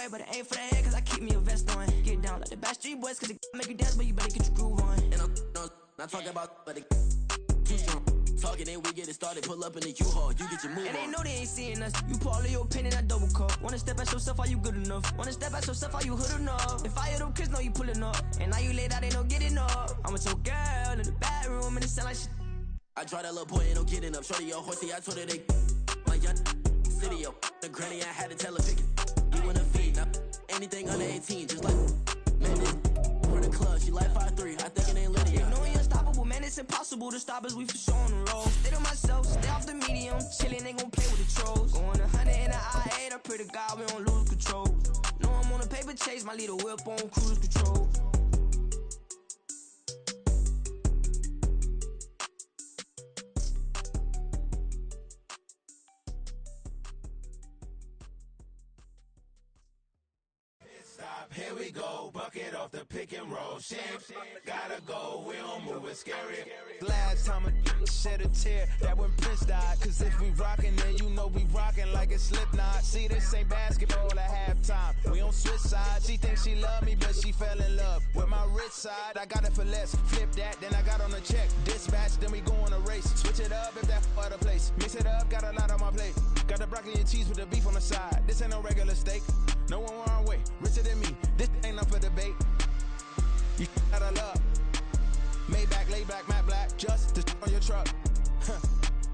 right, but it ain't for the head, cause I keep me a vest on. Get down like the Backstreet Boys, cause it make you dance, but you better get your groove on. And I'm not talking about, but it too strong. Talking and we get it started, pull up in the U-Haul, you get your move on. And they know they ain't seeing us, you put all of your opinion, I double cup. Wanna step at yourself, are you good enough? Wanna step at yourself, are you hood enough? If I hear them kids, know you pulling up. And now you laid out, they don't get enough. I'm with your girl in the bedroom, and it sound like shit. I draw that little boy, ain't no getting up. Shorty, your horsey, I told her they my young city, yo. The granny, I had to tell her pick it. You wanna feed, now anything under 18, just like man, this for the club, she like 5'3", I think it ain't Lydia. You know we unstoppable, man, it's impossible to stop us, we for sure on the road. Stay to myself, stay off the medium, chillin', they gon' play with the trolls. Going 100 in the I-8, I pray to God we don't lose control. Know I'm on a paper chase, my leader whip on cruise control. Here we go, bucket off the pick and roll. Shit, gotta go, we don't move, it's scary. Last time a shed a tear, that when Prince died. Cause if we rockin', then you know we rockin' like a Slipknot. See, this ain't basketball at halftime. We on switch sides. She thinks she love me, but she fell in love with my rich side. I got it for less, flip that, then I got on a check. Dispatch, then we go on a race. Switch it up if that other place. Mix it up, got a lot on my plate. Got the broccoli and cheese with the beef on the side. This ain't no regular steak. No one wrong way, richer than me. This ain't up for debate. You gotta love. Maybach, laid back, matte black, just to on your truck.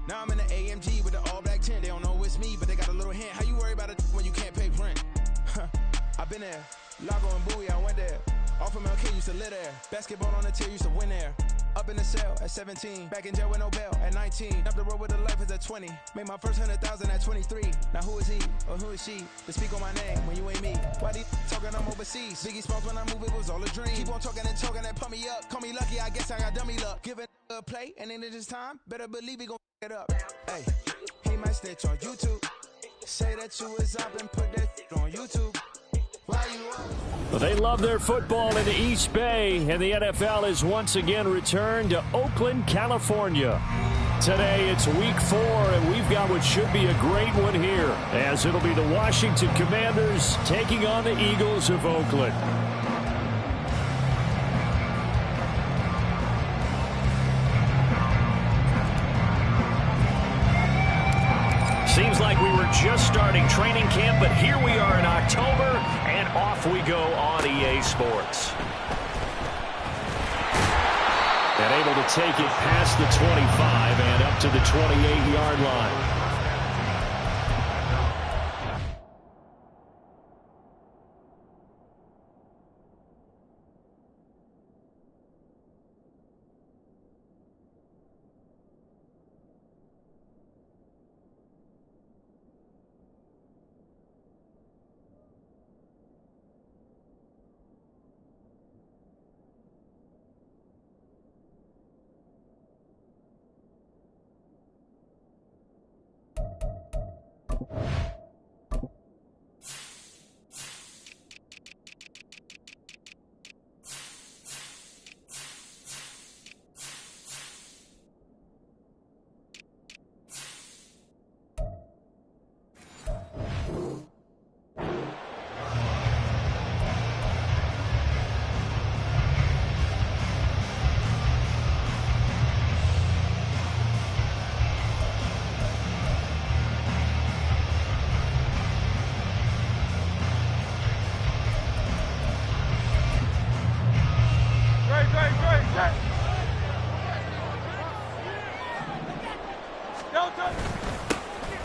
Now I'm in the AMG with the all black tint. They don't know it's me, but they got a little hint. How you worry about it when you can't pay rent? I've been there. Lago and Bowie, I went there. Off of MLK, used to live there. Basketball on the tier, used to win there. Up in the cell at 17. Back in jail with no bail at 19. Up the road with the life is at 20. Made my first 100,000 at 23. Now who is he or who is she to speak on my name when you ain't me? Why they talking I'm overseas? Biggie Smalls when I move, it was all a dream. Keep on talking and pump me up. Call me lucky, I guess I got dummy luck. Give it a play and then it is time. Better believe he gon' it up. Hey, he might snitch on YouTube. Say that you was up and put that on YouTube. Well, they love their football in the East Bay, and the NFL has once again returned to Oakland, California. Today it's week 4, and we've got what should be a great one here, as it'll be the Washington Commanders taking on the Eagles of Oakland. Seems like we were just starting training camp, but here we are in October, and off we go on EA Sports. And able to take it past the 25 and up to the 28-yard line.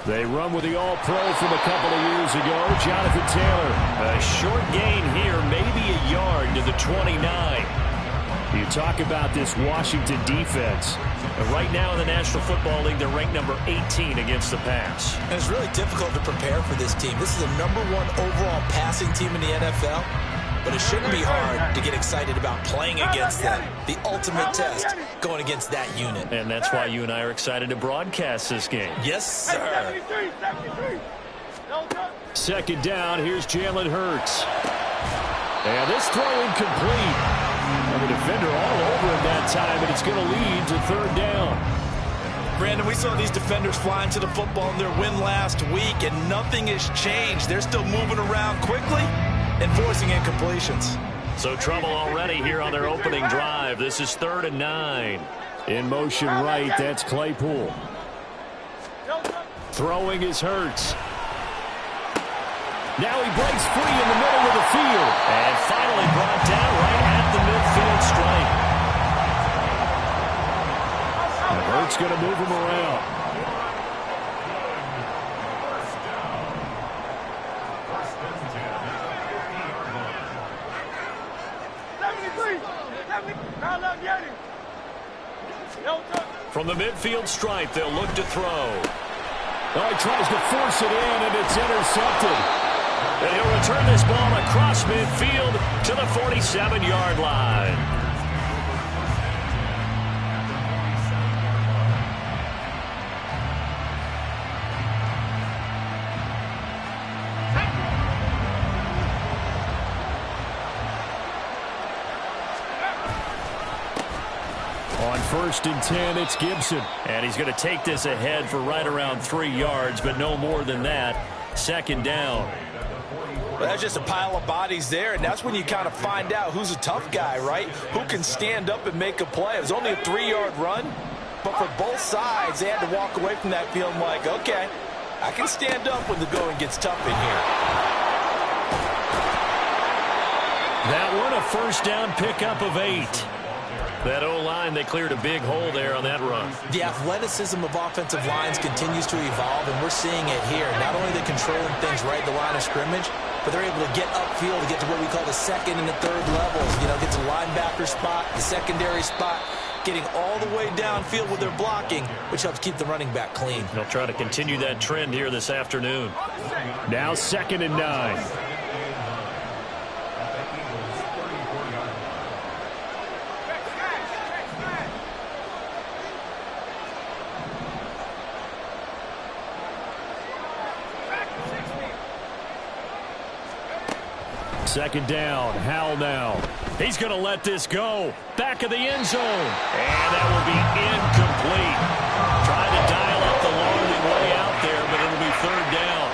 They run with the All-Pro from a couple of years ago, Jonathan Taylor. A short gain here, maybe a yard to the 29. You talk about this Washington defense. Right now in the National Football League, they're ranked number 18 against the pass. And it's really difficult to prepare for this team. This is the #1 overall passing team in the NFL. But it shouldn't be hard to get excited about playing against them. The ultimate test going against that unit. And that's why you and I are excited to broadcast this game. Yes, sir. Second down, here's Jalen Hurts. And this throw incomplete. And the defender all over him that time, and it's going to lead to third down. Brandon, we saw these defenders flying to the football in their win last week, and nothing has changed. They're still moving around quickly and forcing incompletions. So trouble already here on their opening drive. This is 3rd and 9. In motion right, that's Claypool. Throwing is Hurts. Now he breaks free in the middle of the field. And finally brought down right at the midfield stripe. And Hurts going to move him around. From the midfield stripe, they'll look to throw. Oh, he tries to force it in, and it's intercepted. And he'll return this ball across midfield to the 47-yard line. On 1st and 10, it's Gibson. And he's going to take this ahead for right around 3 yards, but no more than that. 2nd down. Well, that's just a pile of bodies there, and that's when you kind of find out who's a tough guy, right? Who can stand up and make a play. It was only a 3-yard run, but for both sides, they had to walk away from that feeling like, okay, I can stand up when the going gets tough in here. That one, a 1st down pickup of 8. That O-line, they cleared a big hole there on that run. The athleticism of offensive lines continues to evolve, and we're seeing it here. Not only are they controlling things right at the line of scrimmage, but they're able to get upfield to get to what we call the 2nd and the 3rd levels. You know, get to the linebacker spot, the secondary spot, getting all the way downfield with their blocking, which helps keep the running back clean. They'll try to continue that trend here this afternoon. Now 2nd and 9. Second down, Howell now. He's going to let this go. Back of the end zone. And that will be incomplete. Trying to dial up the long way out there, but it'll be 3rd down.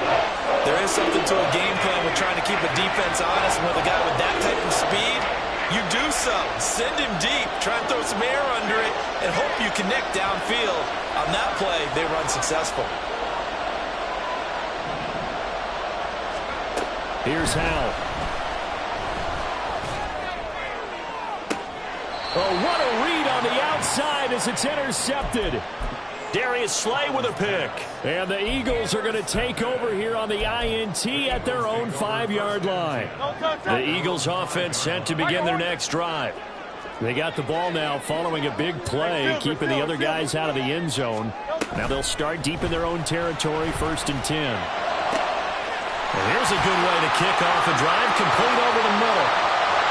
There is something to a game plan with trying to keep a defense honest. With a guy with that type of speed, you do so. Send him deep. Try and throw some air under it and hope you connect downfield. On that play, they run successful. Here's Howell. Oh, what a read on the outside as it's intercepted. Darius Slay with a pick. And the Eagles are going to take over here on the INT at their own 5-yard line. The Eagles offense set to begin their next drive. They got the ball now following a big play, keeping the other guys out of the end zone. Now they'll start deep in their own territory, 1st and 10. And here's a good way to kick off a drive, complete over the middle.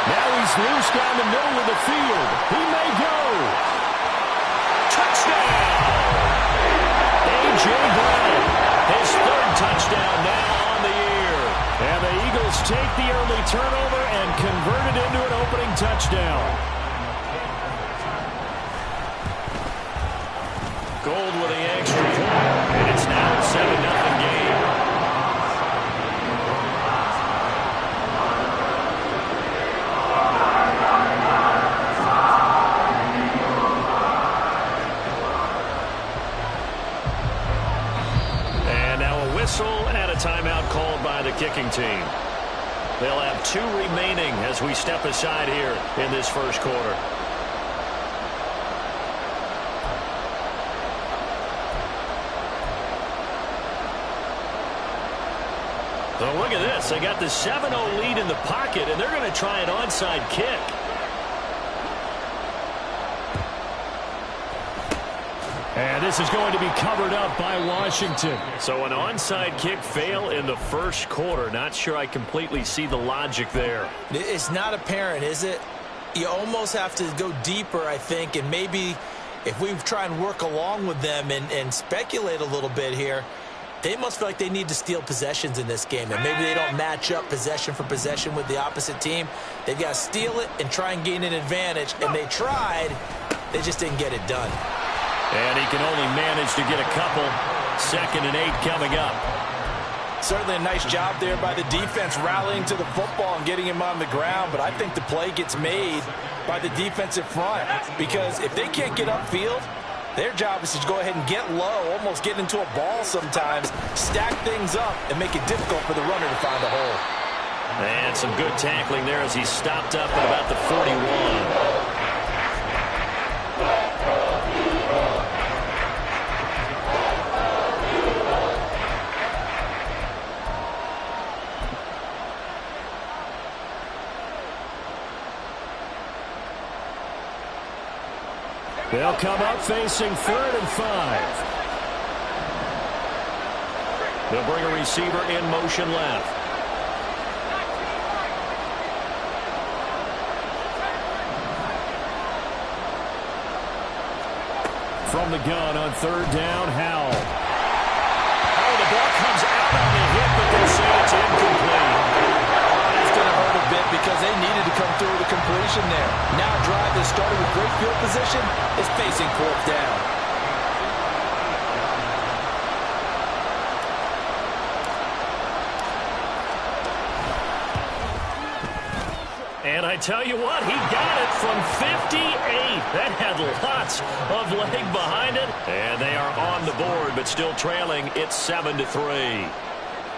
Now he's loose down the middle of the field. He may go. Touchdown! A.J. Brown, his 3rd touchdown now on the year. And the Eagles take the early turnover and convert it into an opening touchdown. Gold with the extra point, and it's now a 7-0 game. And a timeout called by the kicking team. They'll have 2 remaining as we step aside here in this 1st quarter. So look at this. They got the 7-0 lead in the pocket, and they're going to try an onside kick. And this is going to be covered up by Washington. So an onside kick fail in the 1st quarter. Not sure I completely see the logic there. It's not apparent, is it? You almost have to go deeper, I think, and maybe if we try and work along with them and speculate a little bit here, they must feel like they need to steal possessions in this game, and maybe they don't match up possession for possession with the opposite team. They've got to steal it and try and gain an advantage, and they tried. They just didn't get it done. And he can only manage to get a couple. 2nd and 8 coming up. Certainly a nice job there by the defense rallying to the football and getting him on the ground, but I think the play gets made by the defensive front because if they can't get upfield, their job is to go ahead and get low, almost get into a ball sometimes, stack things up, and make it difficult for the runner to find a hole. And some good tackling there as he stopped up at about the 41. They'll come up facing 3rd and 5. They'll bring a receiver in motion left. From the gun on 3rd down, Howell. Oh, the ball comes out on the hit, but they'll say it's incomplete. That's going to hurt a bit because they needed to come through with a completion there. Now a drive that started with great field position is facing 4th down. And I tell you what, he got it from 58. That had lots of leg behind it. And they are on the board, but still trailing. It's 7-3.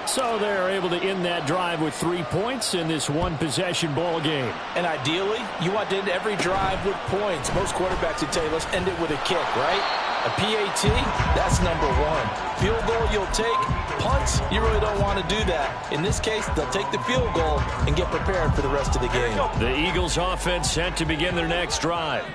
So they're able to end that drive with 3 points in this one-possession ball game. And ideally, you want to end every drive with points. Most quarterbacks would tell you, let's end it with a kick, right? A PAT, that's number 1. Field goal you'll take. Punts, you really don't want to do that. In this case, they'll take the field goal and get prepared for the rest of the game. The Eagles offense set to begin their next drive.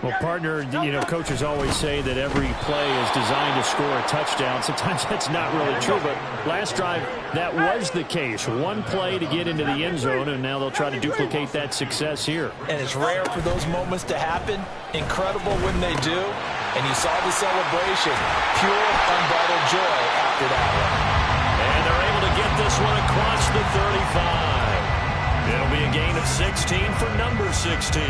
Well, partner, coaches always say that every play is designed to score a touchdown. Sometimes that's not really true, but last drive, that was the case. One play to get into the end zone, and now they'll try to duplicate that success here. And it's rare for those moments to happen. Incredible when they do. And you saw the celebration. Pure, unbridled joy after that one. And they're able to get this one across the 35. It'll be a gain of 16 for number 16.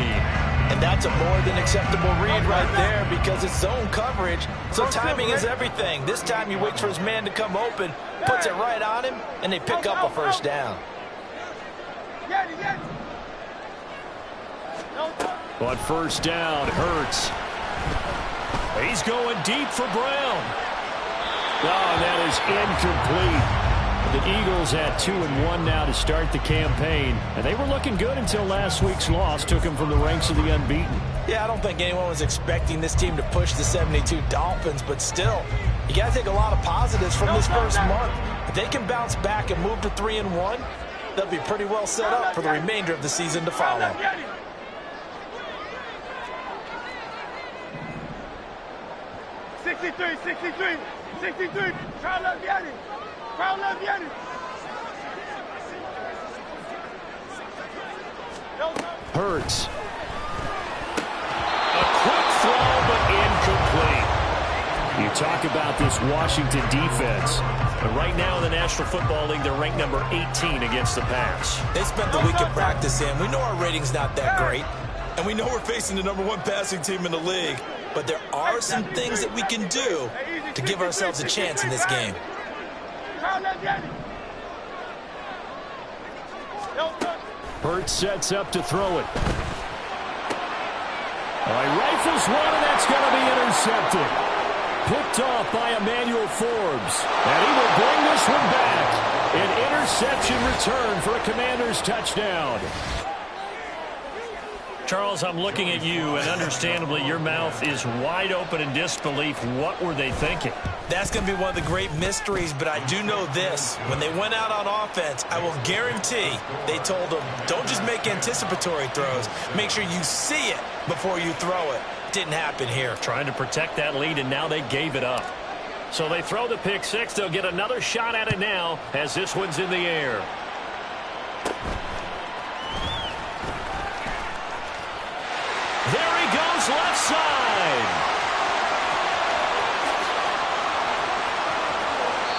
And that's a more than acceptable read right there because it's zone coverage, so timing is everything. This time he waits for his man to come open, puts it right on him, and they pick up a 1st down. On 1st down, Hurts. He's going deep for Brown. Oh, that is incomplete. The Eagles at 2-1 now to start the campaign. And they were looking good until last week's loss took them from the ranks of the unbeaten. Yeah, I don't think anyone was expecting this team to push the 72 Dolphins, but still, you got to take a lot of positives from this first month. If they can bounce back and move to 3-1, they'll be pretty well set up for the remainder of the season to follow. Hurts. A quick throw, but incomplete. You talk about this Washington defense. But right now in the National Football League, they're ranked number 18 against the pass. They spent the week of practice in. We know our rating's not that great. And we know we're facing the number 1 passing team in the league. But there are some things that we can do to give ourselves a chance in this game. Hurts sets up to throw it. Rifles one, and that's going to be intercepted. Picked off by Emmanuel Forbes. And he will bring this one back. An interception return for a Commanders touchdown. Charles, I'm looking at you, and understandably your mouth is wide open in disbelief. What were they thinking? That's going to be one of the great mysteries, but I do know this. When they went out on offense, I will guarantee they told them, don't just make anticipatory throws. Make sure you see it before you throw it. Didn't happen here. Trying to protect that lead, and now they gave it up. So they throw the pick six. They'll get another shot at it now as this one's in the air. There he goes, left side.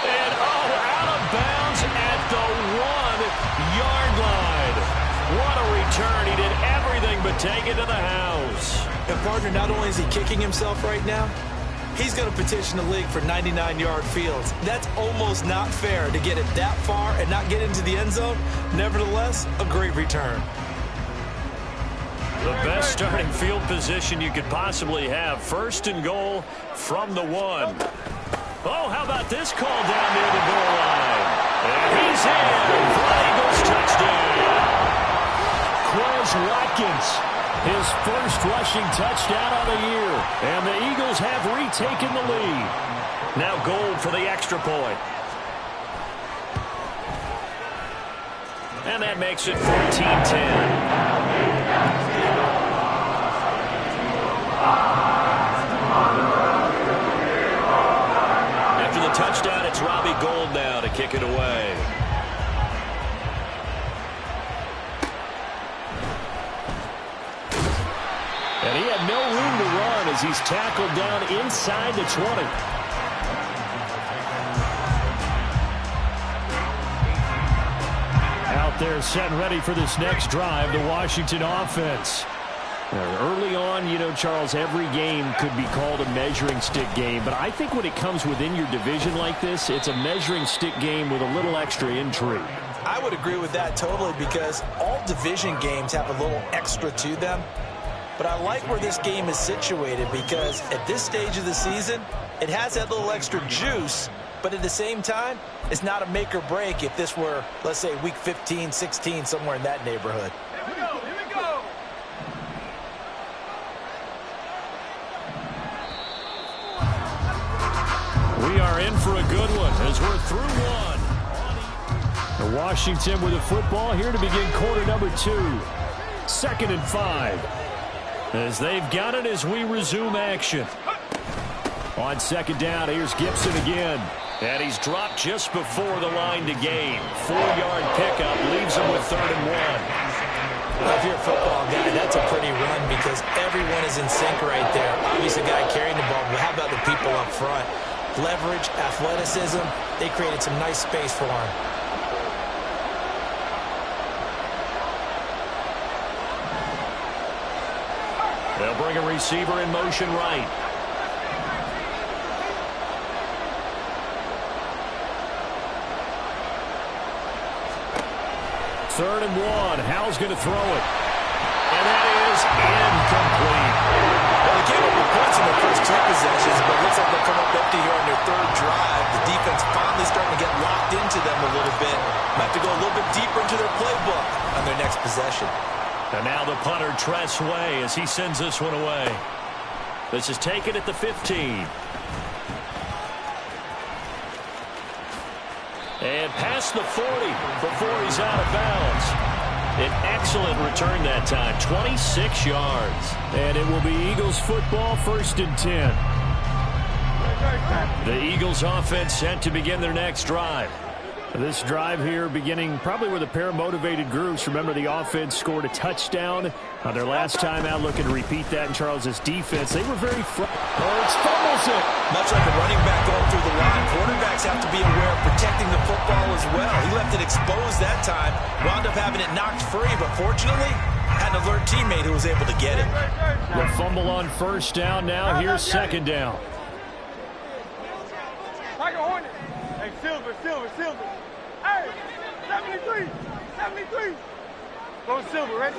And out of bounds at the 1-yard line. What a return. He did everything but take it to the house. And partner, not only is he kicking himself right now, he's going to petition the league for 99-yard fields. That's almost not fair to get it that far and not get into the end zone. Nevertheless, a great return. The best starting field position you could possibly have. First and goal from the 1. Oh, how about this call down near the goal line? And he's in for the Eagles touchdown. Quez Watkins, his first rushing touchdown of the year. And the Eagles have retaken the lead. Now Gold for the extra point. And that makes it 14-10. After the touchdown, it's Robbie Gould now to kick it away. And he had no room to run as he's tackled down inside the 20. Out there set and ready for this next drive, the Washington offense. Early on, you know, Charles, every game could be called a measuring stick game. But I think when it comes within your division like this, it's a measuring stick game with a little extra intrigue. I would agree with that totally because all division games have a little extra to them. But I like where this game is situated because at this stage of the season, it has that little extra juice. But at the same time, it's not a make or break if this were, let's say, week 15, 16, somewhere in that neighborhood. Here we go, here we go. We are in for a good one as we're through one. The Washington with the football here to begin quarter number 2. 2nd and 5. As they've got it as we resume action. On 2nd down, here's Gibson again. And he's dropped just before the line to gain. 4-yard pickup leaves him with 3rd and 1. Well, if you're a football guy, that's a pretty run because everyone is in sync right there. Obviously, the guy carrying the ball, but how about the people up front? Leverage, athleticism, they created some nice space for him. They'll bring a receiver in motion right. Third and 1. Howell's going to throw it. And that is incomplete. Well, they gave up the points in their first 2 possessions, but it looks like they'll come up empty here on their 3rd drive. The defense finally starting to get locked into them a little bit. Might have to go a little bit deeper into their playbook on their next possession. And now the punter, Tress Way, as he sends this one away. This is taken at the 15. And past the 40 before he's out of bounds. An excellent return that time, 26 yards. And it will be Eagles football, 1st and 10. The Eagles offense set to begin their next drive. This drive here beginning probably with a pair of motivated groups. Remember, the offense scored a touchdown on their last time out, looking to repeat that in Charles's defense. They were very Hurts fumbles it. Much like a running back going through the line, quarterbacks have to be aware of protecting the football as well. He left it exposed that time, wound up having it knocked free, but fortunately, had an alert teammate who was able to get it. The fumble on 1st down. Now here's 2nd down. Tiger Hornet. Hey, Silver. Hey, 73. Go Silver, ready?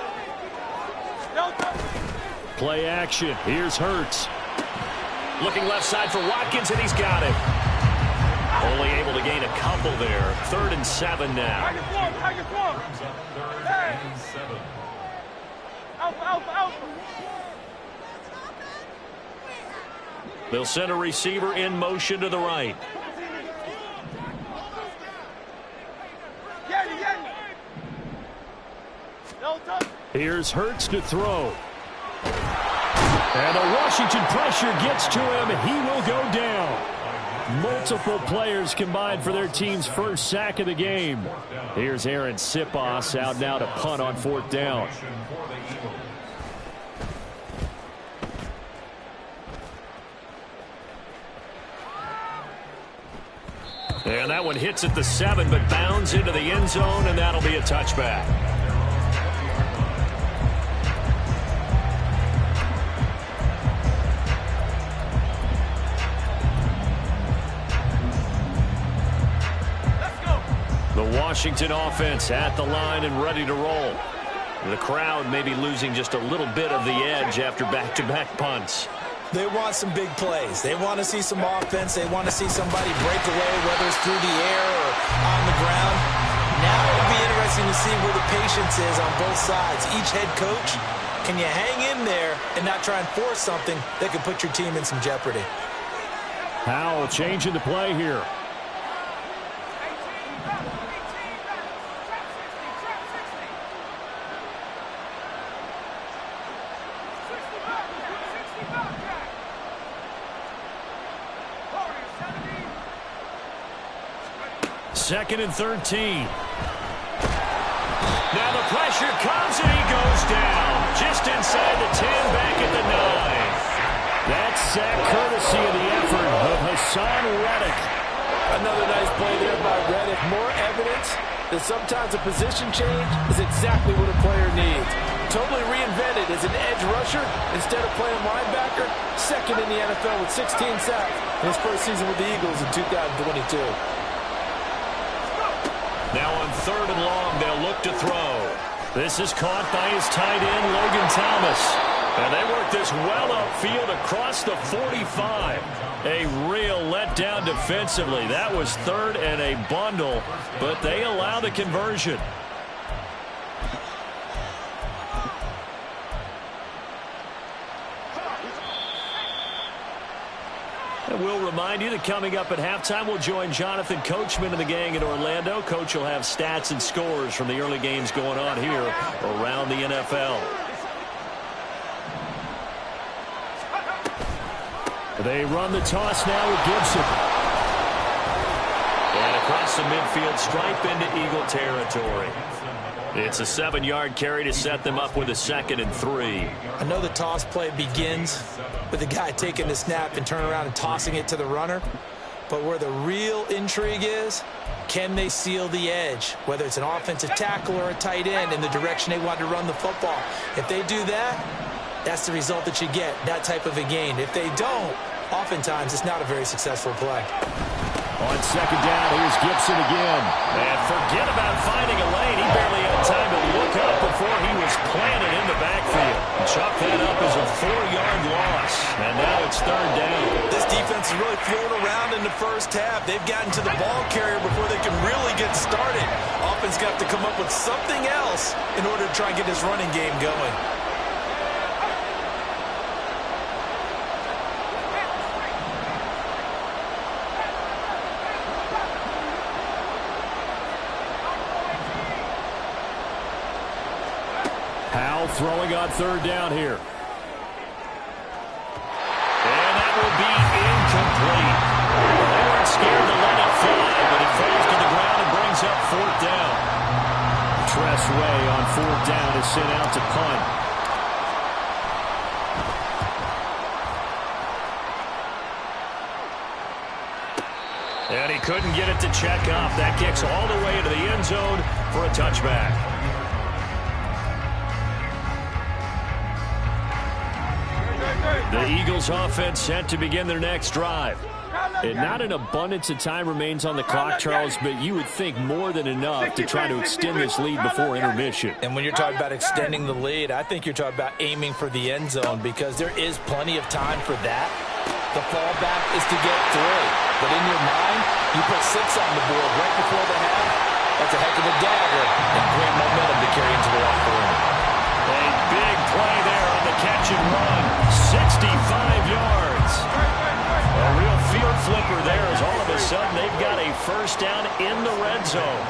Delta. Play action. Here's Hurts. Looking left side for Watkins, and he's got it. Only able to gain a couple there. 3rd and 7 now. Tiger Swarm. Hey. Alpha. They'll send a receiver in motion to the right. Here's Hurts to throw. And the Washington pressure gets to him, and he will go down. Multiple players combined for their team's first sack of the game. Here's Aaron Sipos out now to punt on 4th down. And that one hits at the 7, but bounds into the end zone, and that'll be a touchback. Washington offense at the line and ready to roll. The crowd may be losing just a little bit of the edge after back-to-back punts. They want some big plays. They want to see some offense. They want to see somebody break away, whether it's through the air or on the ground. Now it'll be interesting to see where the patience is on both sides. Each head coach, can you hang in there and not try and force something that could put your team in some jeopardy? Howell changing the play here. Second and 13. Now the pressure comes and he goes down. Just inside the 10, back at the 9. That's sack courtesy of the effort of Haason Reddick. Another nice play there by Reddick. More evidence that sometimes a position change is exactly what a player needs. Totally reinvented as an edge rusher instead of playing linebacker. Second in the NFL with 16 sacks in his first season with the Eagles in 2022. Now on 3rd and long, they'll look to throw. This is caught by his tight end, Logan Thomas. And they work this well upfield across the 45. A real letdown defensively. That was 3rd and a bundle, but they allow the conversion. And we'll remind you that coming up at halftime, we'll join Jonathan Coachman and the gang in Orlando. Coach will have stats and scores from the early games going on here around the NFL. They run the toss now with Gibson. And across the midfield stripe into Eagle territory. It's a 7-yard carry to set them up with a 2nd and 3. I know the toss play begins with the guy taking the snap and turning around and tossing it to the runner. But where the real intrigue is, can they seal the edge? Whether it's an offensive tackle or a tight end in the direction they want to run the football. If they do that, that's the result that you get, that type of a gain. If they don't, oftentimes it's not a very successful play. On 2nd down, here's Gibson again. And forget about finding a lane. He barely had time to look up before he was planted in the backfield. Chuck that up as a 4-yard loss. And now it's 3rd down. This defense is really flown around in the first half. They've gotten to the ball carrier before they can really get started. Offense got to come up with something else in order to try and get this running game going. Howell throwing on 3rd down here. And that will be incomplete. They weren't scared to let it fly, but it falls to the ground and brings up 4th down. Tress Way on 4th down is sent out to punt. And he couldn't get it to check up. That kicks all the way into the end zone for a touchback. The Eagles offense set to begin their next drive. And not an abundance of time remains on the clock, Charles, but you would think more than enough to try to extend this lead before intermission. And when you're talking about extending the lead, I think you're talking about aiming for the end zone because there is plenty of time for that. The fallback is to get 3. But in your mind, you put 6 on the board right before the half. That's a heck of a dagger and great momentum to carry into the locker room. A big play there on the catch and run. 65 yards. A real field flipper there as all of a sudden they've got a first down in the red zone.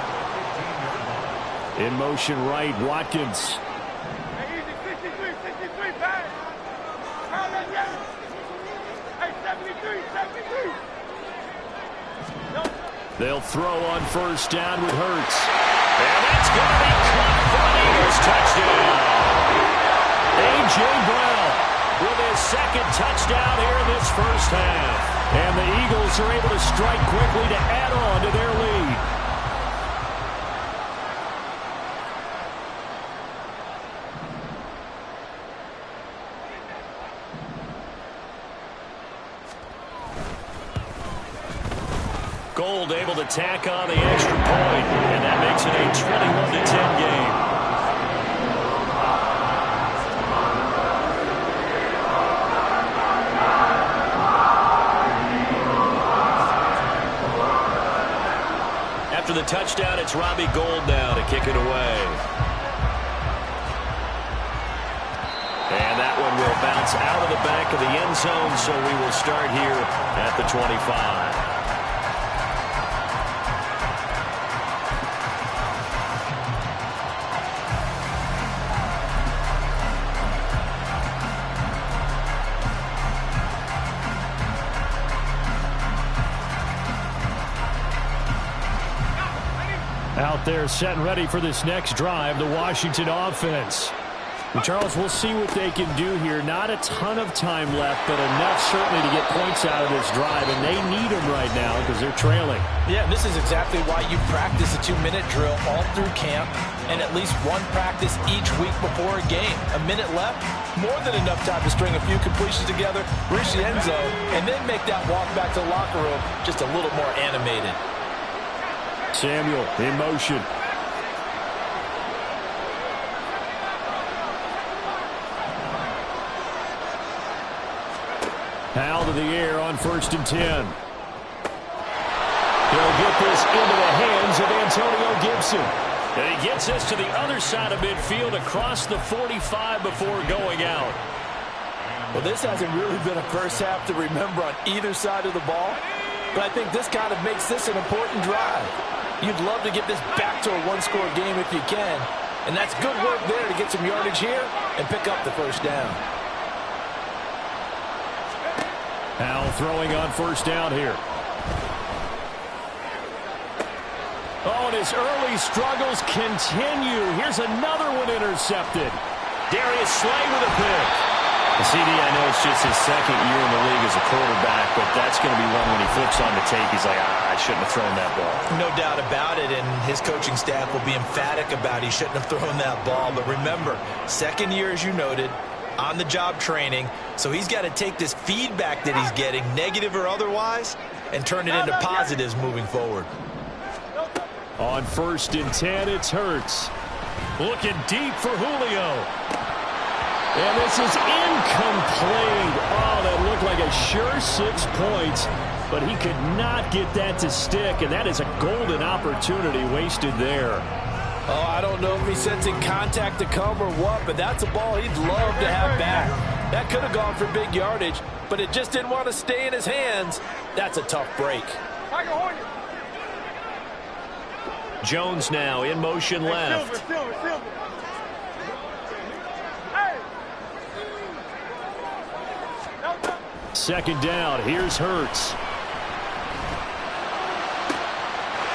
In motion right, Watkins. Hey, easy, 63, pass. Hey, 73. They'll throw on first down with Hurts. And that's going to be caught for an Eagles touchdown. A.J. Brown with his 2nd touchdown here in this first half. And the Eagles are able to strike quickly to add on to their lead. Gold able to tack on the extra point, and that makes it a 21-10 game. After the touchdown, it's Robbie Gould now to kick it away. And that one will bounce out of the back of the end zone, so we will start here at the 25. Out there set and ready for this next drive, the Washington offense. And Charles, we'll see what they can do here. Not a ton of time left, but enough certainly to get points out of this drive, and they need them right now because they're trailing. Yeah, this is exactly why you practice a 2-minute drill all through camp and at least one practice each week before a game. A minute left, more than enough time to string a few completions together, reach the end zone, and then make that walk back to the locker room just a little more animated. Samuel in motion. Howell to the air on 1st and 10. He'll get this into the hands of Antonio Gibson. And he gets this to the other side of midfield across the 45 before going out. Well, this hasn't really been a first half to remember on either side of the ball, but I think this kind of makes this an important drive. You'd love to get this back to a one-score game if you can, and that's good work there to get some yardage here and pick up the first down. Howell throwing on 1st down here. Oh, and his early struggles continue. Here's another one intercepted. Darius Slay with a pick. CD, I know it's just his second year in the league as a quarterback, but that's going to be one when he flips on the tape. He's like, I shouldn't have thrown that ball. No doubt about it, and his coaching staff will be emphatic about he shouldn't have thrown that ball. But remember, second year, as you noted, on-the-job training, so he's got to take this feedback that he's getting, negative or otherwise, and turn it into positives moving forward. On 1st and 10, it's Hurts. Looking deep for Julio. And this is incomplete. Oh, that looked like a sure 6 points, but he could not get that to stick, and that is a golden opportunity wasted there. Oh, I don't know if he's sensing contact to come or what, but that's a ball he'd love to have back. That could have gone for big yardage, but it just didn't want to stay in his hands. That's a tough break. Jones now in motion left. Second down, here's Hurts.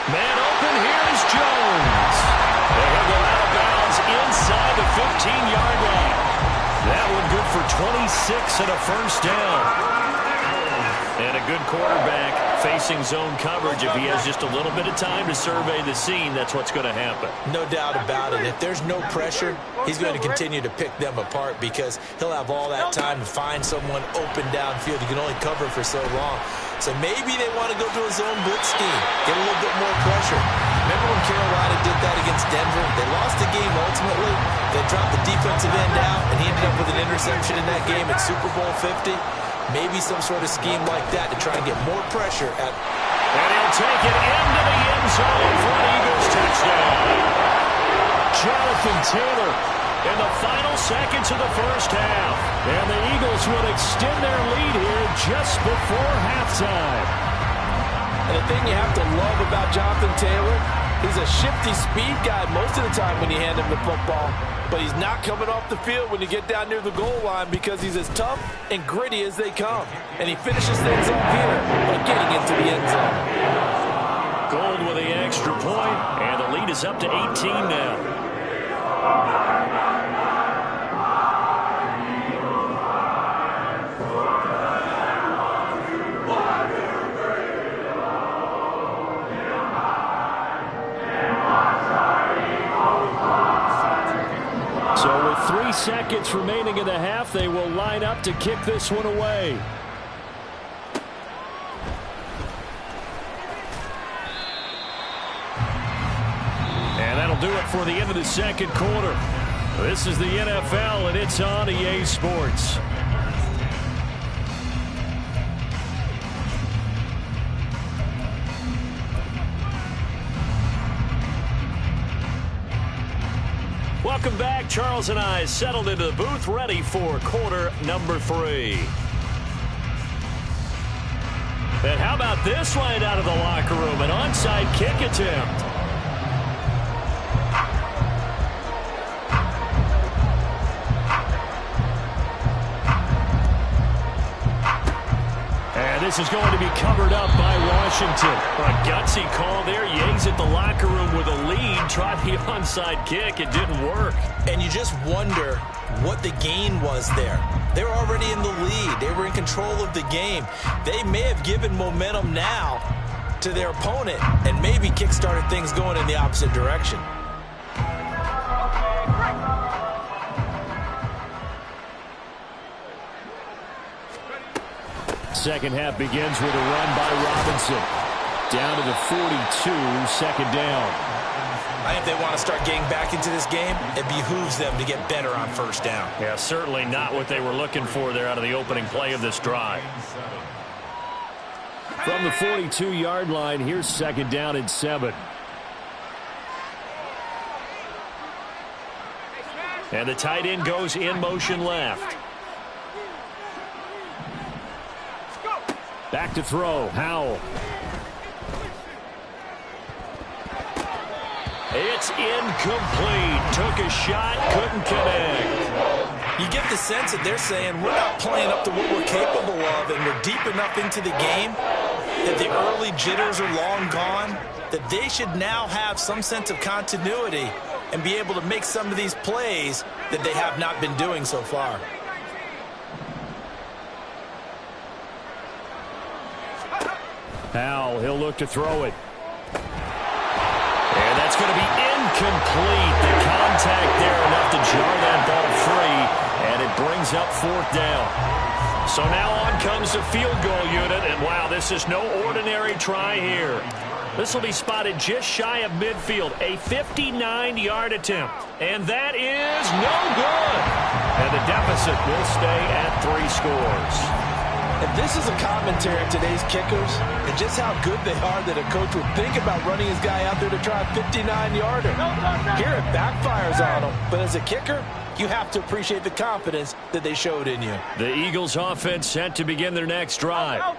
Man open, here's Jones. They have him out of bounds inside the 15-yard line. That one good for 26 and a first down. And a good quarterback facing zone coverage. If he has just a little bit of time to survey the scene, that's what's going to happen. No doubt about it. If there's no pressure, he's going to continue to pick them apart because he'll have all that time to find someone open downfield. He can only cover for so long. So maybe they want to go to a zone blitz scheme, get a little bit more pressure. Remember when Carolina did that against Denver? They lost the game ultimately. They dropped the defensive end out, and he ended up with an interception in that game at Super Bowl 50. Maybe some sort of scheme like that to try and get more pressure at. And he'll take it into the end zone for an Eagles touchdown. Jonathan Taylor in the final seconds of the first half. And the Eagles will extend their lead here just before halftime. And the thing you have to love about Jonathan Taylor, he's a shifty speed guy most of the time when you hand him the football. But he's not coming off the field when you get down near the goal line because he's as tough and gritty as they come. And he finishes things up here by getting into the end zone. Gould with the extra point, and the lead is up to 18 now. So with 3 seconds remaining in the half, they will line up to kick this one away. do it for the end of the second quarter. This is the NFL, and it's on EA Sports. Welcome back. Charles and I settled into the booth, ready for quarter number 3. And how about this line out of the locker room? An onside kick attempt. And this is going to be covered up by Washington. A gutsy call there. Yanks at the locker room with a lead. Tried the onside kick. It didn't work. And you just wonder what the gain was there. They were already in the lead. They were in control of the game. They may have given momentum now to their opponent and maybe kick-started things going in the opposite direction. Second half begins with a run by Robinson. Down to the 42, second down. I think they want to start getting back into this game. It behooves them to get better on first down. Yeah, certainly not what they were looking for there out of the opening play of this drive. From the 42-yard line, here's second down and 7. And the tight end goes in motion left. Back to throw, Howell. It's incomplete. Took a shot, couldn't connect. You get the sense that they're saying we're not playing up to what we're capable of, and we're deep enough into the game that the early jitters are long gone, that they should now have some sense of continuity and be able to make some of these plays that they have not been doing so far. Howell, he'll look to throw it. And that's going to be incomplete. The contact there enough to jar that ball free, and it brings up fourth down. So now on comes the field goal unit, and wow, this is no ordinary try here. This will be spotted just shy of midfield, a 59-yard attempt, and that is no good. And the deficit will stay at 3 scores. And this is a commentary on today's kickers and just how good they are that a coach would think about running his guy out there to try a 59-yarder. Here it backfires on him, but as a kicker, you have to appreciate the confidence that they showed in you. The Eagles offense set to begin their next drive.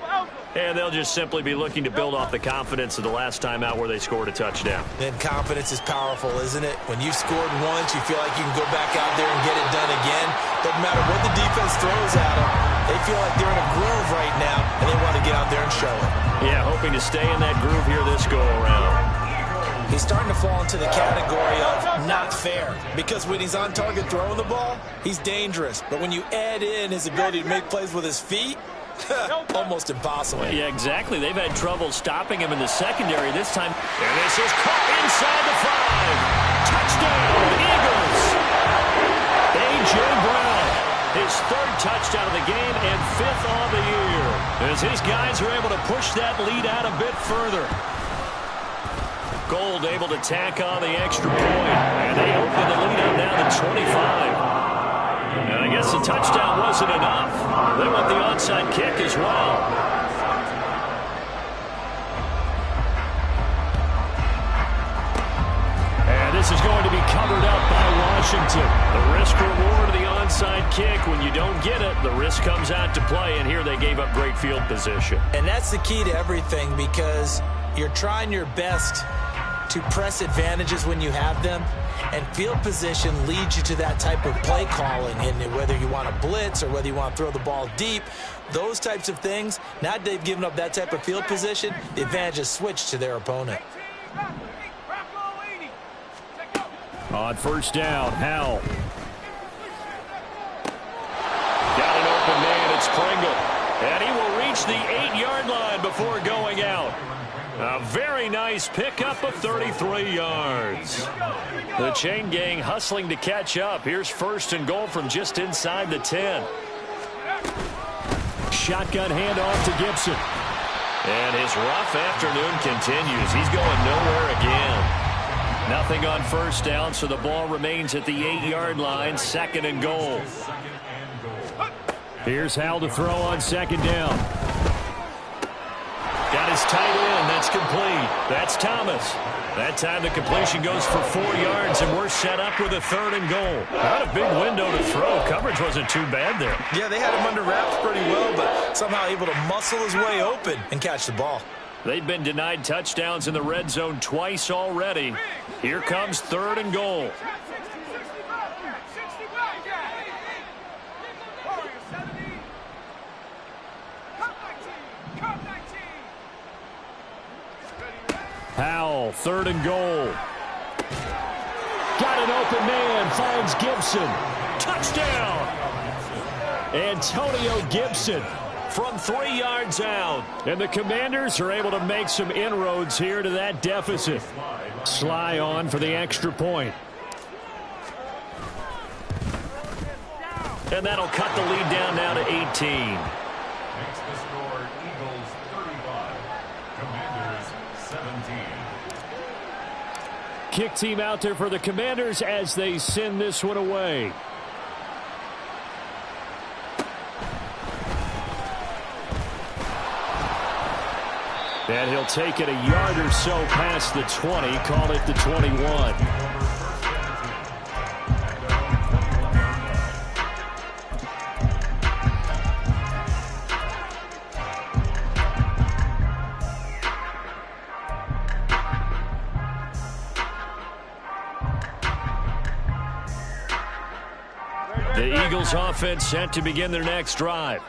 And they'll just simply be looking to build off the confidence of the last time out where they scored a touchdown. And confidence is powerful, isn't it? When you've scored once, you feel like you can go back out there and get it done again. Doesn't matter what the defense throws at them. They feel like they're in a groove right now, and they want to get out there and show it. Yeah, hoping to stay in that groove here this go-around. He's starting to fall into the category of not fair, because when he's on target throwing the ball, he's dangerous. But when you add in his ability to make plays with his feet, almost impossible. Yeah, exactly. They've had trouble stopping him in the secondary this time. And this is caught inside the 5. Touchdown, Eagles. A.J. Brown, his 3rd touchdown of the game and 5th on the year. As his guys are able to push that lead out a bit further. Gold able to tack on the extra point. And they open the lead up now to 25. And I guess the touchdown wasn't enough. They want the onside kick as well. And this is going to be covered up by Washington. The risk-reward of the onside kick. When you don't get it, the risk comes out to play. And here they gave up great field position. And that's the key to everything, because you're trying your best to press advantages when you have them. And field position leads you to that type of play calling, and whether you want to blitz or whether you want to throw the ball deep, those types of things. Now that they've given up that type of field position, the advantage is switched to their opponent. On first down, Howell. Got an open man, it's Pringle. And he will reach the 8-yard line before going out. A very nice pickup of 33 yards. The chain gang hustling to catch up. Here's 1st and goal from just inside the 10. Shotgun handoff to Gibson. And his rough afternoon continues. He's going nowhere again. Nothing on first down, so the ball remains at the 8-yard line, 2nd and goal. Here's Howell to throw on 2nd down. Got his tight end. That's complete. That's Thomas. That time the completion goes for 4 yards, and we're set up with a 3rd and goal. Not a big window to throw. Coverage wasn't too bad there. Yeah, they had him under wraps pretty well, but somehow able to muscle his way open and catch the ball. They've been denied touchdowns in the red zone twice already. Here comes 3rd and goal. Howell, 3rd and goal. Got an open man, finds Gibson. Touchdown! Antonio Gibson from 3 yards out. And the Commanders are able to make some inroads here to that deficit. Sly on for the extra point. And that'll cut the lead down now to 18. Makes the score Eagles 35, Commanders 17. Kick team out there for the Commanders as they send this one away. And he'll take it a yard or so past the 20, call it the 21. The Eagles offense set to begin their next drive.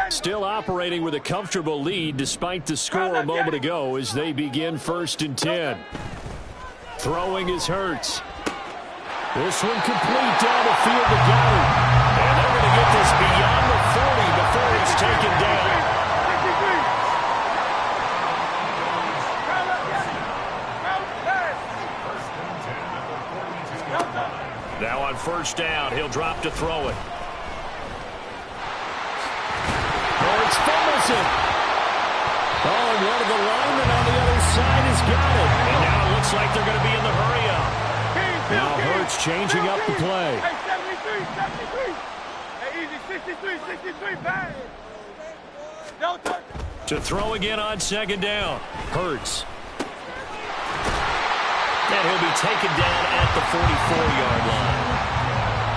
Still operating with a comfortable lead despite the score a moment ago as they begin 1st and 10. Throwing is Hurts. This one complete down the field to Goddard. And they're going to get this beyond the 40 before he's taken down. Now on 1st down, he'll drop to throw it. Hurts fumbles it. Oh, and one of the linemen on the other side has got it. And now it looks like they're going to be in the hurry-up. Now Hurts changing up the play. Hey, 73, 73. Hey, easy, 63, 63, bang. No touch. To throw again on 2nd down. Hurts. And he'll be taken down at the 44-yard line.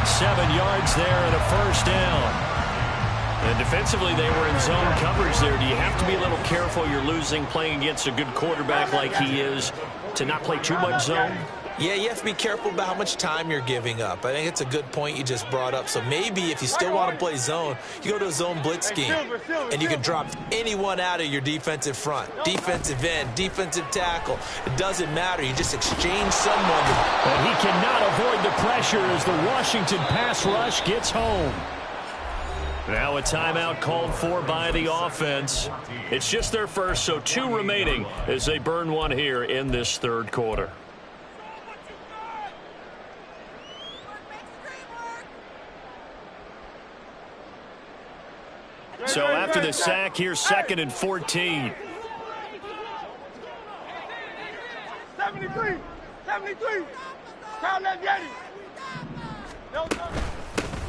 7 yards there and a 1st down. And defensively, they were in zone coverage there. Do you have to be a little careful? You're losing playing against a good quarterback like he is to not play too much zone? Yeah, you have to be careful about how much time you're giving up. I think it's a good point you just brought up. So maybe if you still want to play zone, you go to a zone blitz scheme, and you can drop anyone out of your defensive front. Defensive end, defensive tackle. It doesn't matter. You just exchange someone. And he cannot avoid the pressure as the Washington pass rush gets home. Now a timeout called for by the offense. It's just their first, so 2 remaining as they burn one here in this 3rd quarter. So after the sack, here's 2nd and 14. 73, 73. Crowd left Yeti. No touch.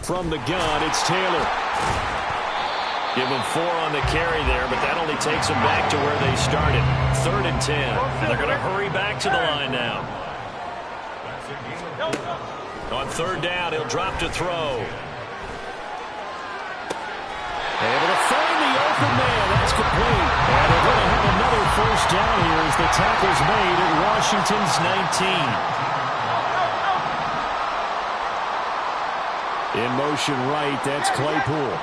From the gun, it's Taylor. Give him 4 on the carry there, but that only takes them back to where they started. 3rd and 10. And they're going to hurry back to the line now. On 3rd down, he'll drop to throw. Able to find the open man. That's complete. And they're going to have another 1st down here as the tackle's made at Washington's 19. In motion right, that's Claypool.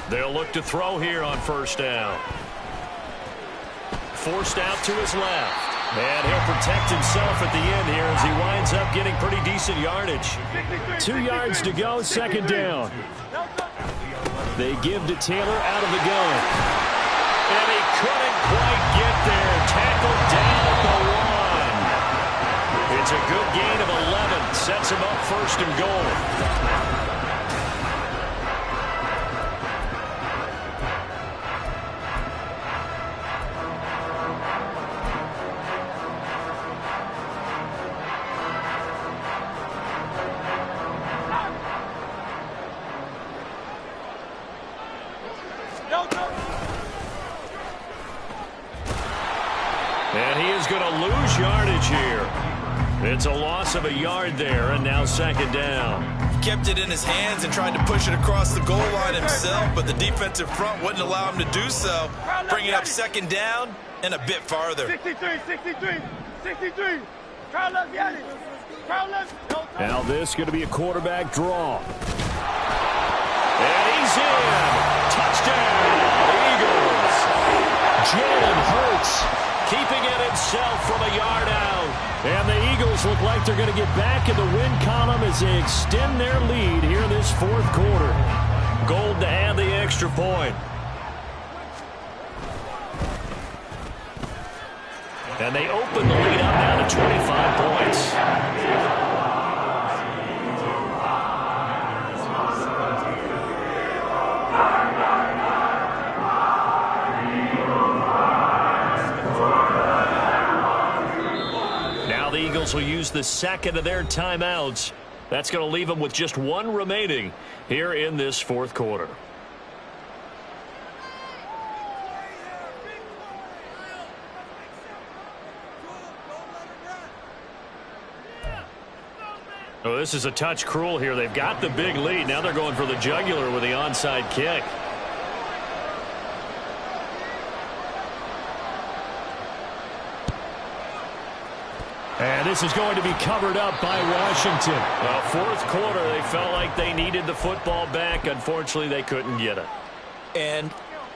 They'll look to throw here on 1st down. Forced out to his left. And he'll protect himself at the end here as he winds up getting pretty decent yardage. 2 yards to go, 2nd down. They give to Taylor out of the gun. And he couldn't quite get there. Tackled down at the 1. It's a good gain of 11. Sets him up 1st and goal. going to lose yardage here. It's a loss of a yard there, and now second down. Kept it in his hands and tried to push it across the goal line himself, but the defensive front wouldn't allow him to do so, bringing up second down and a bit farther. 63. Carl left, got it. Carl left. Now this is going to be a quarterback draw. And he's in. Touchdown, Eagles. Jalen Hurts keeping it himself from a yard out. And the Eagles look like they're going to get back in the win column as they extend their lead here in this fourth quarter. Gold to add the extra point. And they open the lead up now to 25 points. Now the Eagles will use the second of their timeouts. That's going to leave them with just one remaining here in this fourth quarter. Oh, this is a touch cruel here. They've got the big lead. Now they're going for the jugular with the onside kick. And this is going to be covered up by Washington. Well, fourth quarter, they felt like they needed the football back. Unfortunately, they couldn't get it. And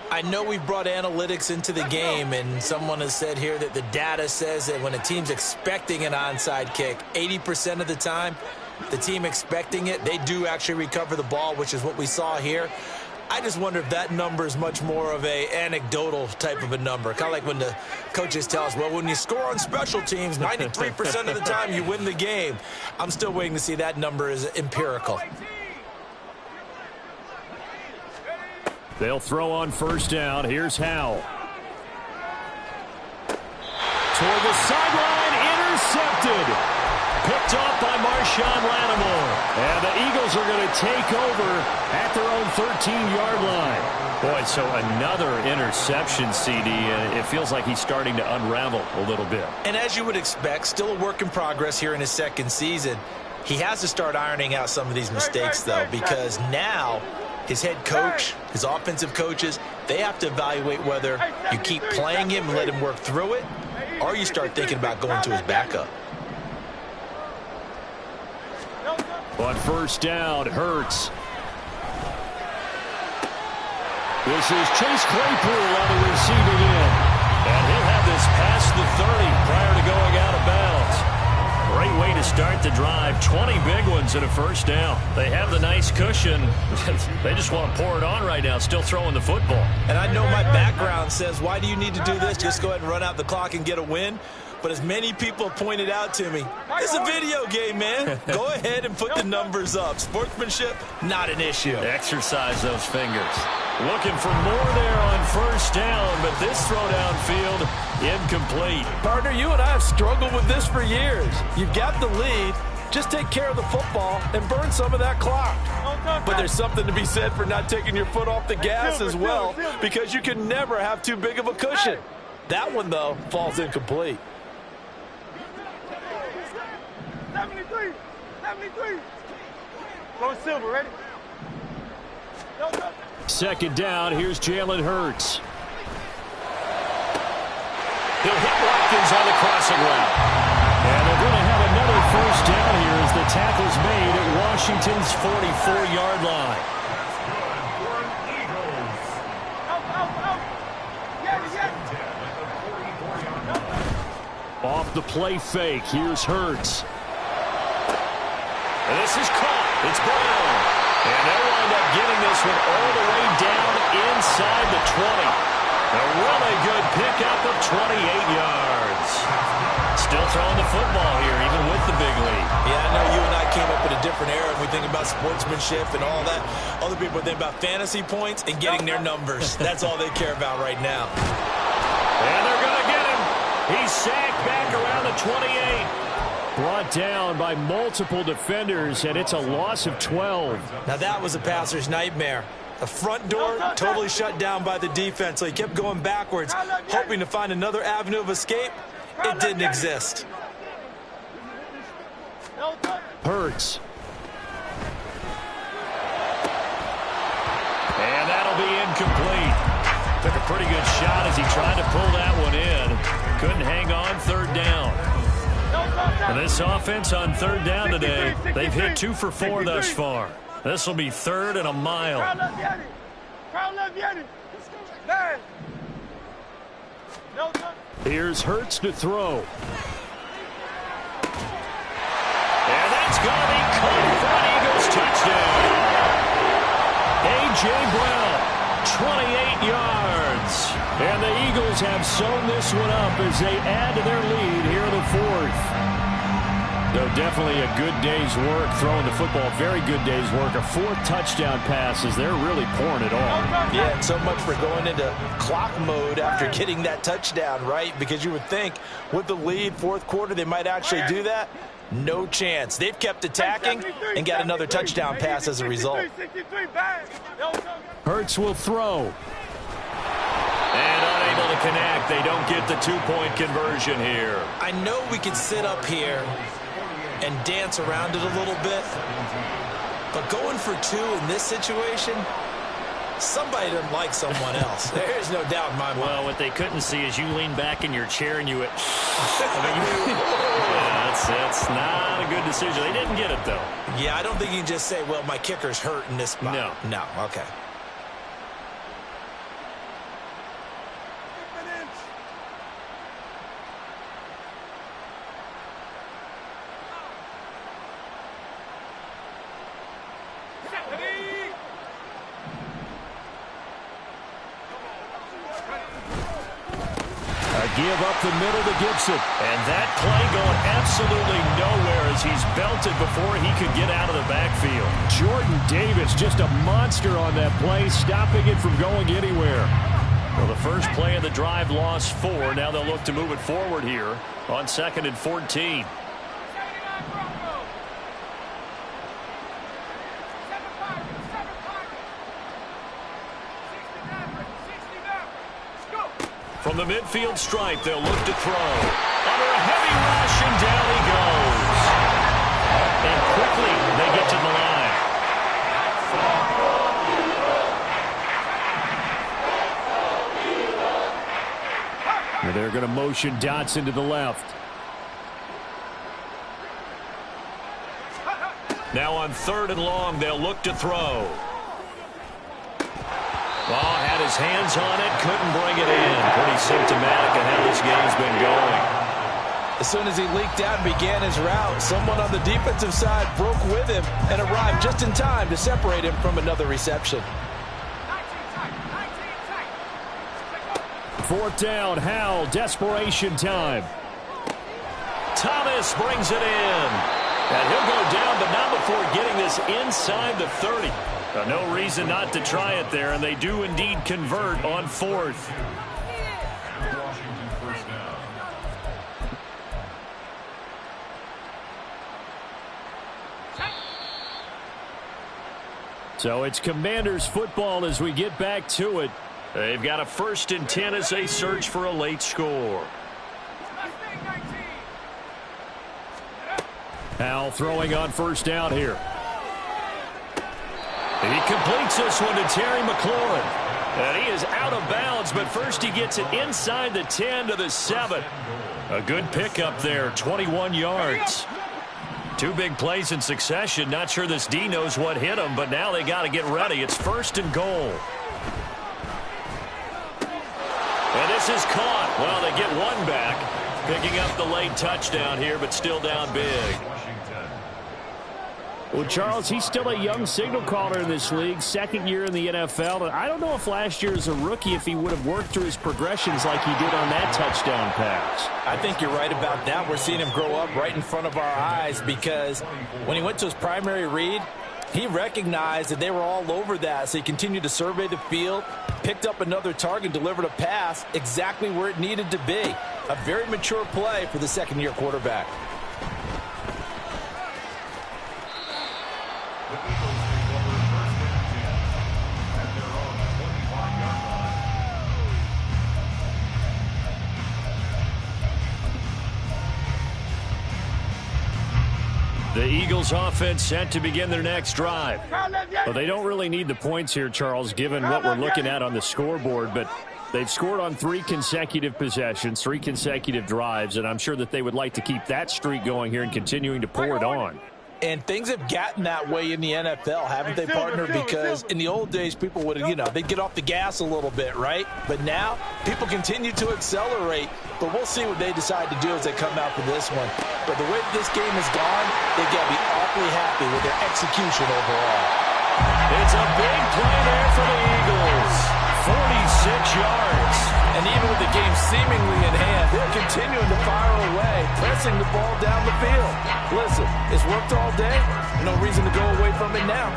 I know we've brought analytics into the game, and someone has said here that the data says that when a team's expecting an onside kick, 80% of the time, the team expecting it, they do actually recover the ball, which is what we saw here. I just wonder if that number is much more of a anecdotal type of a number. Kind of like when the coaches tell us, well, when you score on special teams, 93% of the time you win the game. I'm still waiting to see that number is empirical. They'll throw on first down. Here's Howell. Toward the sideline, intercepted. Picked off by Marshawn Lattimore. And the Eagles are going to take over at their own 13-yard line. Boy, so another interception, CD. It feels like he's starting to unravel a little bit. And as you would expect, still a work in progress here in his second season. He has to start ironing out some of these mistakes, though, because now his head coach, his offensive coaches, they have to evaluate whether you keep playing him and let him work through it, or you start thinking about going to his backup. On first down, Hurts. This is Chase Claypool on the receiving end. And he'll have this past the 30 prior to going out of bounds. Great way to start the drive. 20 big ones and a first down. They have the nice cushion. They just want to pour it on right now, still throwing the football. And I know my background says, why do you need to do this? Just go ahead and run out the clock and get a win. But as many people pointed out to me, it's a video game, man. Go ahead and put the numbers up. Sportsmanship, not an issue. Exercise those fingers. Looking for more there on first down, but this throw downfield incomplete. Partner, you and I have struggled with this for years. You've got the lead. Just take care of the football and burn some of that clock. But there's something to be said for not taking your foot off the gas as well, because you can never have too big of a cushion. That one, though, falls incomplete. 73. Go silver, ready? Second down, here's Jalen Hurts. He'll hit Watkins on the crossing route. And they're going to have another first down here as the tackle's made at Washington's 44-yard line. Off the play fake, here's Hurts. And this is caught. It's Brown. And they'll wind up getting this one all the way down inside the 20. A really good pickup of 28 yards. Still throwing the football here, even with the big lead. Yeah, I know you and I came up in a different era, and we think about sportsmanship and all that. Other people think about fantasy points and getting their numbers. That's all they care about right now. And they're going to get him. He's sacked back around the 28. Brought down by multiple defenders, and it's a loss of 12. Now that was a passer's nightmare. The front door totally shut down by the defense, so he kept going backwards, hoping to find another avenue of escape, it didn't exist. Hurts. And that'll be incomplete. Took a pretty good shot as he tried to pull that one in. Couldn't hang on third down. And this offense on third down today, they've hit 2 for 4 thus far. This will be 3rd and a mile. Here's Hurts to throw. And that's going to be caught for an Eagles touchdown. A.J. Brown, 28 yards. And the Eagles have sewn this one up as they add to their lead here in the 4th. So definitely a good day's work throwing the football. Very good day's work. A 4th touchdown pass as they're really pouring it on. Yeah, and so much for going into clock mode after getting that touchdown, right? Because you would think with the lead, 4th quarter, they might actually do that. No chance. They've kept attacking and got another touchdown pass as a result. Hurts will throw. And unable to connect. They don't get the 2-point conversion here. I know we could sit up here and dance around it a little bit, but going for 2 in this situation, somebody doesn't like someone else. There's no doubt in my mind. Well, what they couldn't see is you lean back in your chair and you went, that's not a good decision. They didn't get it, though. Yeah, I don't think you can just say, well, my kicker's hurt in this spot. No, okay. Give up the middle to Gibson. And that play going absolutely nowhere as he's belted before he could get out of the backfield. Jordan Davis, just a monster on that play, stopping it from going anywhere. Well, the first play of the drive lost 4. Now they'll look to move it forward here on 2nd and 14. From the midfield stripe, they'll look to throw. Under a heavy rush, and down he goes. And quickly, they get to the line. And they're going to motion Dotson to the left. Now on 3rd and long, they'll look to throw. Oh, had his hands on it, couldn't bring it in. Pretty symptomatic of how this game's been going. As soon as he leaked out and began his route, someone on the defensive side broke with him and arrived just in time to separate him from another reception. 4th down, Howell, desperation time. Thomas brings it in. And he'll go down, but not before getting this inside the 30. No reason not to try it there, and they do indeed convert on 4th. Washington first down. So it's Commanders football as we get back to it. They've got a 1st and 10 as they search for a late score. Howell throwing on 1st down here. He completes this one to Terry McLaurin. And he is out of bounds, but first he gets it inside the 10 to the 7. A good pickup there, 21 yards. 2 big plays in succession. Not sure this D knows what hit him, but now they got to get ready. It's 1st and goal. And this is caught. Well, they get one back. Picking up the late touchdown here, but still down big. Well, Charles, he's still a young signal caller in this league, 2nd year in the NFL. And I don't know if last year as a rookie, if he would have worked through his progressions like he did on that touchdown pass. I think you're right about that. We're seeing him grow up right in front of our eyes because when he went to his primary read, he recognized that they were all over that, so he continued to survey the field, picked up another target, delivered a pass exactly where it needed to be. A very mature play for the 2nd-year quarterback. Eagles offense set to begin their next drive. Well, they don't really need the points here, Charles, given what we're looking at on the scoreboard, but they've scored on 3 consecutive possessions, 3 consecutive drives, and I'm sure that they would like to keep that streak going here and continuing to pour it on. And things have gotten that way in the NFL, haven't they, partner? Because in the old days, people would, they'd get off the gas a little bit, right? But now, people continue to accelerate. But we'll see what they decide to do as they come out for this one. But the way this game has gone, they've got to be awfully happy with their execution overall. It's a big play there for the Eagles. 46 yards. And even with the game seemingly in hand, they're continuing to fire away, pressing the ball down the field. Listen, it's worked all day. No reason to go away from it now.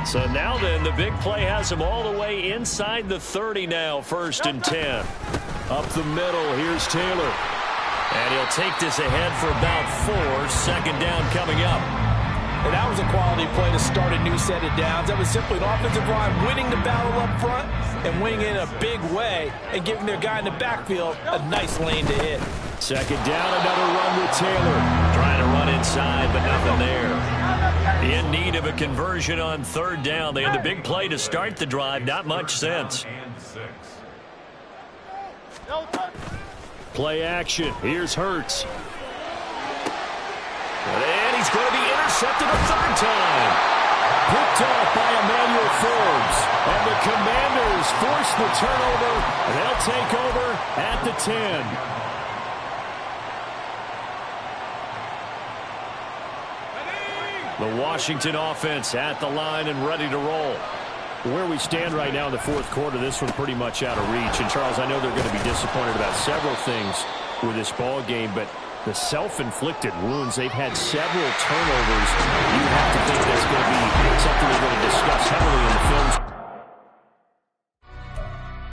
So now then, the big play has them all the way inside the 30 now, 1st and 10. Up the middle, here's Taylor. And he'll take this ahead for about 4. Second down coming up. And that was a quality play to start a new set of downs. That was simply an offensive line winning the battle up front and winning in a big way and giving their guy in the backfield a nice lane to hit. Second down, another run with Taylor. Trying to run inside, but nothing there. In need of a conversion on 3rd down. They had the big play to start the drive. Not much sense. Play action. Here's Hurts. And he's going to be intercepted a 3rd time. Picked off by Emmanuel Forbes. And the Commanders force the turnover. And they'll take over at the 10. The Washington offense at the line and ready to roll. Where we stand right now in the 4th quarter, this one pretty much out of reach. And, Charles, I know they're going to be disappointed about several things with this ball game, but the self-inflicted wounds, they've had several turnovers. You have to think that's going to be something they're going to discuss heavily in the film.